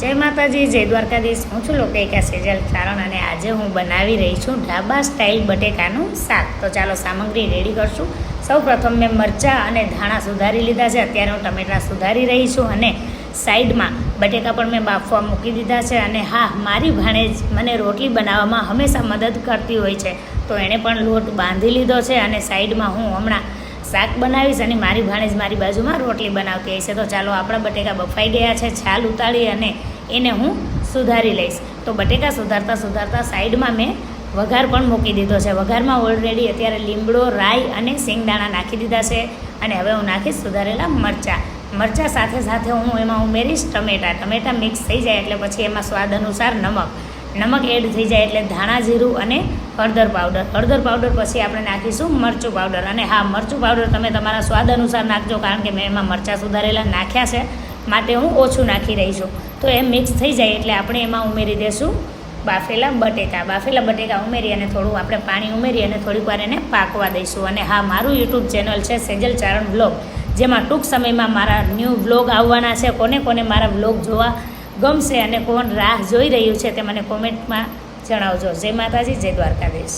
જય માતાજી, જય દ્વારકાધીશ. હું છું લોકેકા સેજલ ચારણ અને આજે હું બનાવી રહી છું ઢાબા સ્ટાઇલ બટેકાનું શાક. તો ચાલો સામગ્રી રેડી કરશું. સૌ પ્રથમ મેં મરચાં અને ધાણા સુધારી લીધા છે. અત્યારે હું ટમેટાં સુધારી રહી છું અને સાઈડમાં બટેકા પણ મેં બાફવા મૂકી દીધા છે. અને હા, મારી ભાણેજ મને રોટલી બનાવવામાં હંમેશા મદદ કરતી હોય છે, તો એણે પણ લોટ બાંધી લીધો છે અને સાઈડમાં હું હમણાં શાક બનાવીશ અને મારી ભાણેજ મારી બાજુમાં રોટલી બનાવતી હશે. તો ચાલો, આપણા બટેકા બફાઈ ગયા છે. છાલ ઉતારી અને એને હું સુધારી લઈશ. તો બટેકા સુધારતા સાઈડમાં મેં વઘાર પણ મૂકી દીધો છે. વઘારમાં ઓલરેડી અત્યારે લીમડો, રાઈ અને શેંગદાણા નાખી દીધા છે. અને હવે હું નાખીશ સુધારેલા મરચાં સાથે હું એમાં ઉમેરીશ ટમેટાં મિક્સ થઈ જાય એટલે પછી એમાં સ્વાદ અનુસાર નમક એડ થઈ જાય એટલે ધાણા જીરું અને હળદર પાવડર પછી આપણે નાખીશું મરચું પાવડર. અને હા, મરચું પાવડર તમે તમારા સ્વાદ અનુસાર નાખજો, કારણ કે મેં એમાં મરચાં સુધારેલા નાખ્યા છે માટે હું ઓછું નાખી રહી છું. તો એ મિક્સ થઈ જાય એટલે આપણે એમાં ઉમેરી દઈશું બાફેલા બટેકા ઉમેરી અને થોડું આપણે પાણી ઉમેરી અને થોડીક વાર એને પાકવા દઈશું. અને હા, મારું યુટ્યુબ ચેનલ છે સેજલ ચારણ વ્લોગ, જેમાં ટૂંક સમયમાં મારા ન્યૂ વ્લોગ આવવાના છે. કોને મારા વ્લોગ જોવા ગમશે અને કોણ રાહ જોઈ રહ્યું છે તે મને કોમેન્ટમાં જણાવજો. જય માતાજી, જય દ્વારકાધીશ.